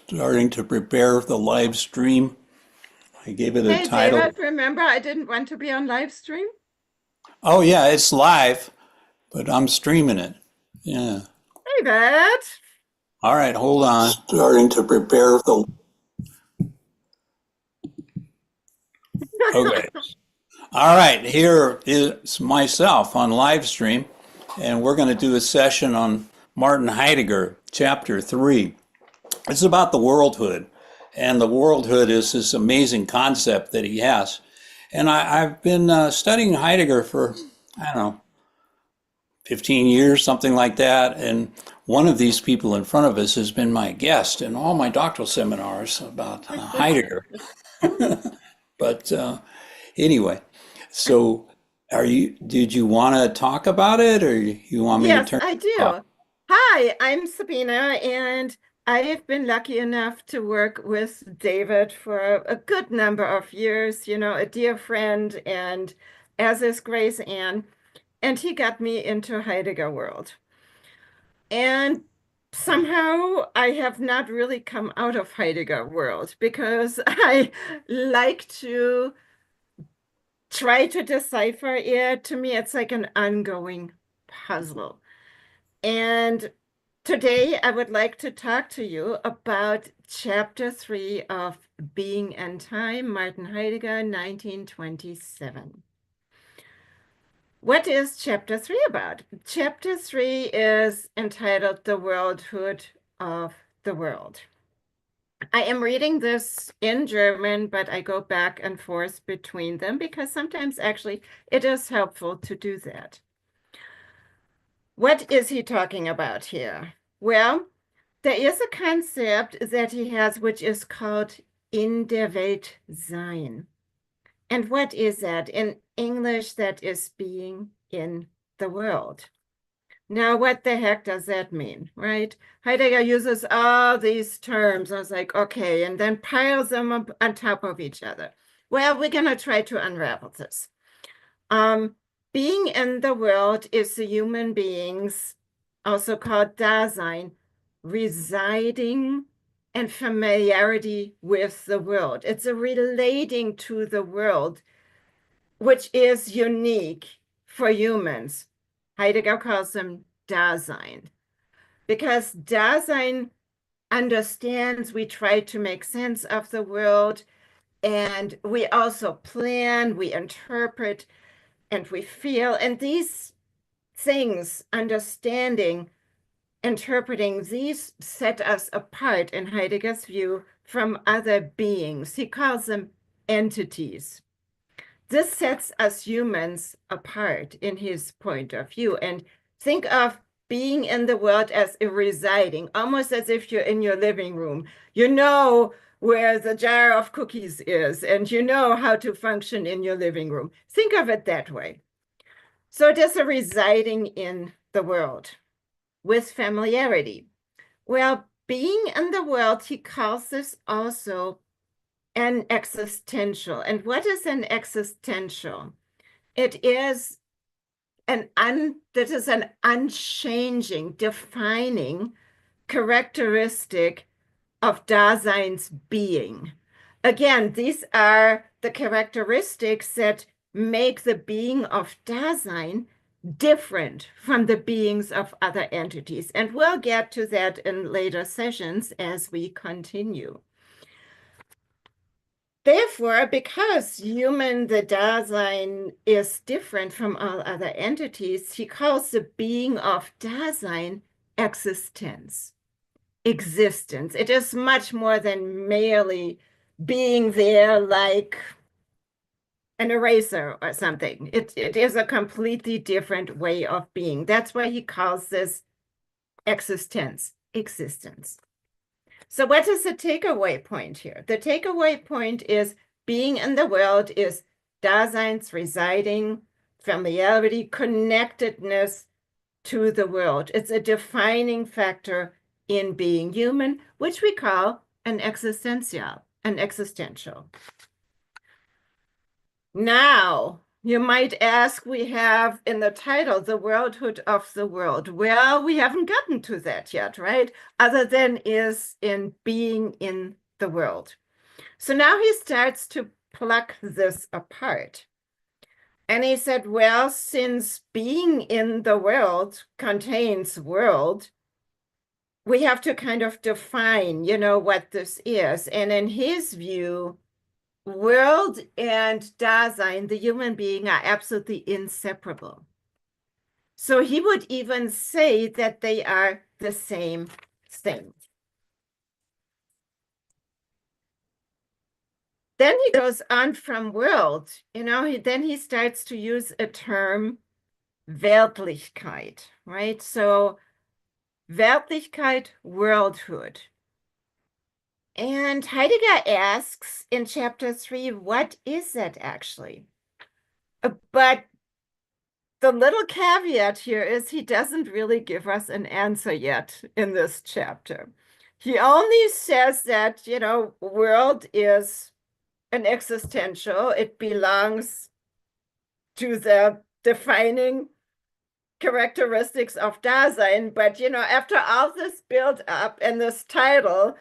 starting to prepare the live stream. I gave it a Hey, title. David, remember I didn't want to be on live stream? Oh, yeah, it's live, but I'm streaming it. Yeah. David. All right, hold on. Starting to prepare the. Okay. All right, here is myself on live stream, and we're going to do a session on Martin Heidegger, chapter 3. It's about the worldhood, and the worldhood is this amazing concept that he has. And I've been studying Heidegger for, I don't know, 15 years, something like that. And one of these people in front of us has been my guest in all my doctoral seminars about Heidegger. But anyway, so did you want to talk about it or you want me to Yes, turn I it off? do. Hi, I'm Sabine, and I have been lucky enough to work with David for a good number of years, a dear friend, and as is Grace Ann, and he got me into Heidegger world. And somehow I have not really come out of Heidegger world because I like to try to decipher it. To me, it's like an ongoing puzzle. And today I would like to talk to you about chapter 3 of Being and Time, Martin Heidegger, 1927. What is chapter 3 about? Chapter 3 is entitled The Worldhood of the World. I am reading this in German, but I go back and forth between them because sometimes actually it is helpful to do that. What is he talking about here? Well, there is a concept that he has which is called in der Welt sein. And what is that? In English, that is being in the world. Now, what the heck does that mean, right? Heidegger uses all these terms. I was like, okay, and then piles them up on top of each other. Well, we're going to try to unravel this. Um, Being in the world is the human beings, also called Dasein, residing and familiarity with the world. It's a relating to the world, which is unique for humans. Heidegger calls them Dasein, because Dasein understands we try to make sense of the world, and we also plan, we interpret, and we feel. And these things, understanding, interpreting, these set us apart in Heidegger's view from other beings. He calls them entities. This sets us humans apart in his point of view. And think of being in the world as a residing, almost as if you're in your living room. You know where the jar of cookies is, and you know how to function in your living room. Think of it that way. So it is a residing in the world with familiarity. Well, being in the world, he calls this also an existential. And what is an existential? It is that is an unchanging, defining characteristic of Dasein's being. Again, these are the characteristics that make the being of Dasein different from the beings of other entities. And we'll get to that in later sessions as we continue. Therefore, because human, the Dasein, is different from all other entities, he calls the being of Dasein existence. Existence. It is much more than merely being there like an eraser or something. It is a completely different way of being. That's why he calls this existence. So what is the takeaway point here? The takeaway point is being in the world is Dasein's residing, familiarity, connectedness to the world. It's a defining factor in being human, which we call an existential. Now You might ask, we have in the title, the worldhood of the world. Well, we haven't gotten to that yet, right? Other than is in being in the world. So now he starts to pluck this apart. And he said, well, since being in the world contains world, we have to kind of define, what this is. And in his view, world and Dasein, the human being, are absolutely inseparable. So he would even say that they are the same thing. Then he goes on from world, then he starts to use a term, Weltlichkeit, right? So Weltlichkeit, worldhood. And Heidegger asks in chapter 3, what is that actually? But the little caveat here is he doesn't really give us an answer yet in this chapter. He only says that, world is an existential. It belongs to the defining characteristics of Dasein. But, after all this build up and this title,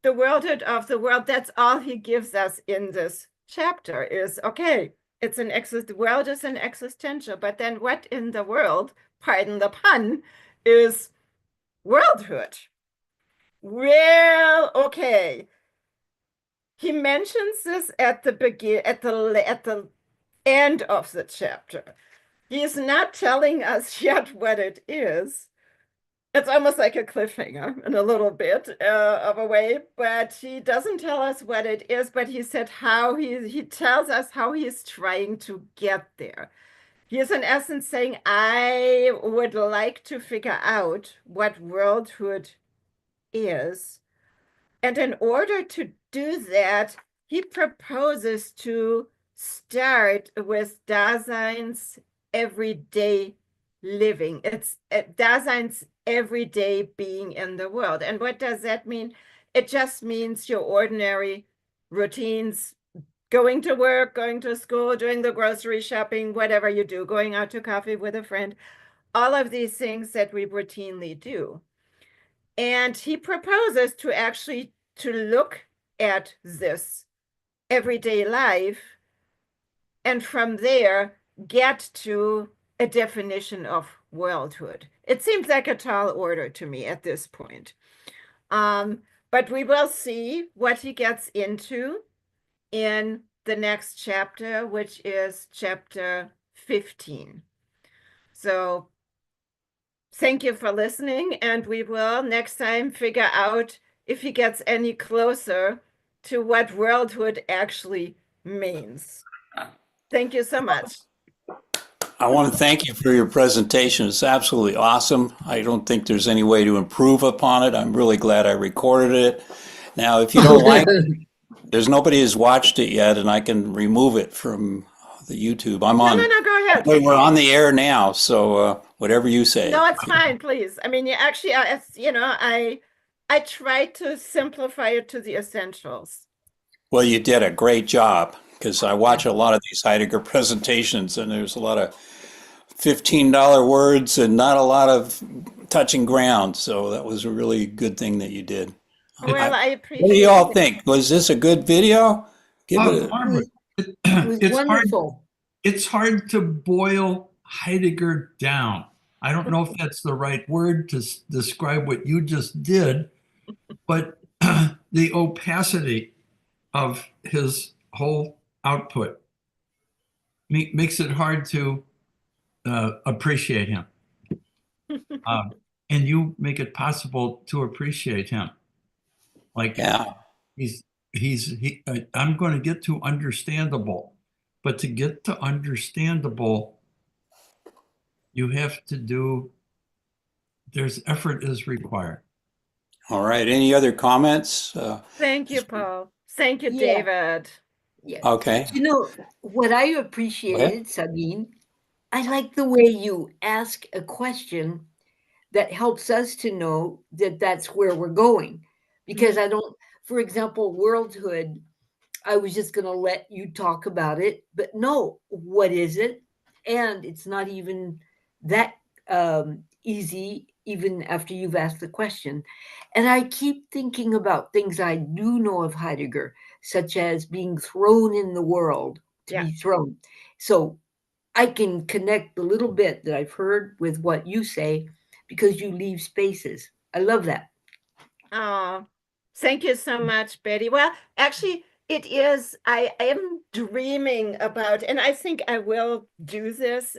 the worldhood of the world, that's all he gives us in this chapter is, okay, the world is an existential, but then what in the world, pardon the pun, is worldhood? Well, okay. He mentions this at the end of the chapter. He is not telling us yet what it is. It's almost like a cliffhanger in a little bit of a way, but he doesn't tell us what it is, but he said he tells us how he's trying to get there. He is in essence saying, I would like to figure out what worldhood is. And in order to do that, he proposes to start with Dasein's everyday living. It's Dasein's everyday being in the world. And what does that mean? It just means your ordinary routines, going to work, going to school, doing the grocery shopping, whatever you do, going out to coffee with a friend, all of these things that we routinely do. And he proposes to actually to look at this everyday life and from there get to a definition of worldhood. It seems like a tall order to me at this point. But we will see what he gets into in the next chapter, which is chapter 15. So thank you for listening, and we will next time figure out if he gets any closer to what worldhood actually means. Thank you so much. I want to thank you for your presentation. It's absolutely awesome. I don't think there's any way to improve upon it. I'm really glad I recorded it. Now, if you don't like it, there's nobody who's watched it yet, and I can remove it from the YouTube. I'm on. No, go ahead. We're on the air now, so whatever you say. No, it's fine, please. I mean, you actually, I tried to simplify it to the essentials. Well, you did a great job because I watch a lot of these Heidegger presentations, and there's a lot of $15 words and not a lot of touching ground. So that was a really good thing that you did. Well, I appreciate What do you all it. think? Was this a good video? Give it a, Barbara, It was it's hard. wonderful. It's hard to boil Heidegger down. I don't know if that's the right word to describe what you just did, but the opacity of his whole output makes it hard to appreciate him. And you make it possible to appreciate him. Like, yeah. I'm going to get to understandable, but to get to understandable, you have to do, there's effort is required. All right. Any other comments? Thank you, Paul. Thank you, Yeah. David. Yeah. Okay. You know, what I appreciated, Sabine, I like the way you ask a question that helps us to know that that's where we're going. Because I don't, for example, worldhood, I was just going to let you talk about it, but no, what is it? And it's not even that easy, even after you've asked the question. And I keep thinking about things I do know of Heidegger, such as being thrown in the world, to Yeah. be thrown. So I can connect the little bit that I've heard with what you say because you leave spaces. I love that. Oh, thank you so much, Betty. Well, actually, it is. I am dreaming about, and I think I will do this,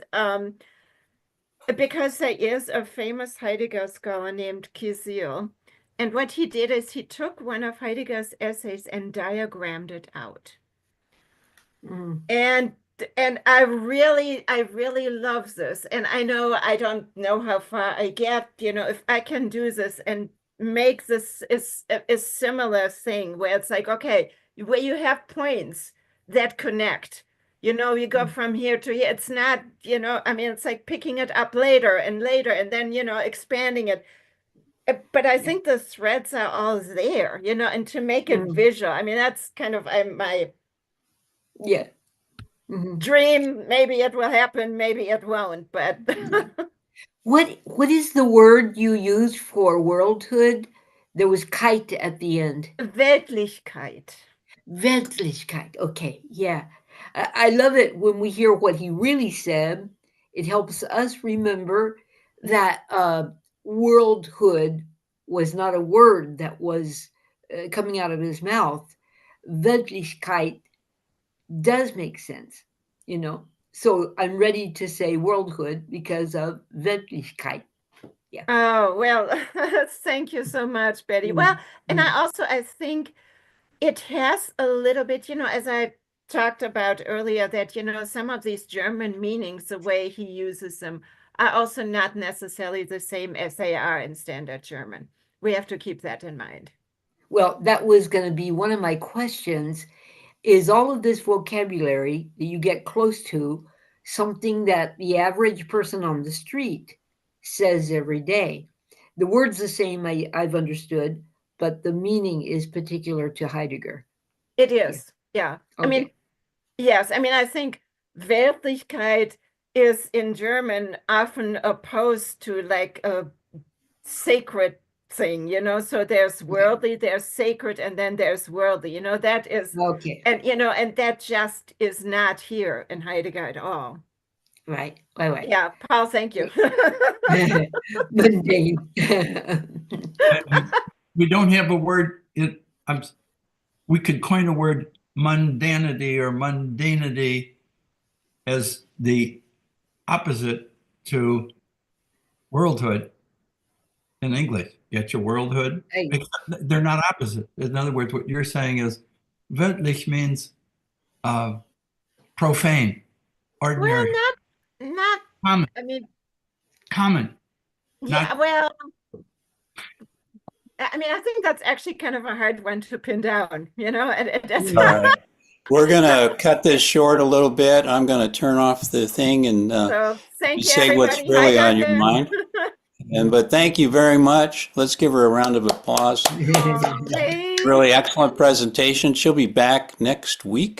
because there is a famous Heidegger scholar named Kizil. And what he did is he took one of Heidegger's essays and diagrammed it out. Mm. And I really love this. And I know I don't know how far I get, if I can do this and make this is a similar thing where it's like, okay, where you have points that connect. You go from here to here. It's not, I mean, it's like picking it up later and then, expanding it. But I think the threads are all there, and to make it Mm. visual. I mean, that's kind of my Yeah. Mhm. dream. Maybe it will happen, maybe it won't, but What is the word you used for worldhood? There was kite at the end. Weltlichkeit. Weltlichkeit. Okay, yeah. I love it when we hear what he really said. It helps us remember that worldhood was not a word that was coming out of his mouth. Weltlichkeit does make sense, you know. So I'm ready to say worldhood because of Weltlichkeit. Oh, well, thank you so much, Betty. Well, and I think it has a little bit, as I talked about earlier, that, some of these German meanings, the way he uses them, are also not necessarily the same as they are in standard German. We have to keep that in mind. Well, that was going to be one of my questions. Is all of this vocabulary that you get close to something that the average person on the street says every day? The word's the same, I've understood, but the meaning is particular to Heidegger. It is, yeah. I mean, Okay. yes, I mean, I think Weltlichkeit is in German often opposed to like a sacred thing, so there's worldly, there's sacred, and then there's worldly, that is, Okay. and that just is not here in Heidegger at all. Right. Right. Yeah, Paul, thank you. Mundane. We don't have a word. We could coin a word mundanity or mundanity as the opposite to worldhood in English. Get your worldhood. Right. They're not opposite. In other words, what you're saying is weltlich means profane, Well, ordinary, not, common, I mean, common. yeah, Not, well, I mean, I think that's actually kind of a hard one to pin down, and that's All right. We're going to cut this short a little bit. I'm going to turn off the thing and so you thank you, say what's everybody. really Hi, on your Duncan. mind. But thank you very much. Let's give her a round of applause. Aw, thanks. Really excellent presentation. She'll be back next week.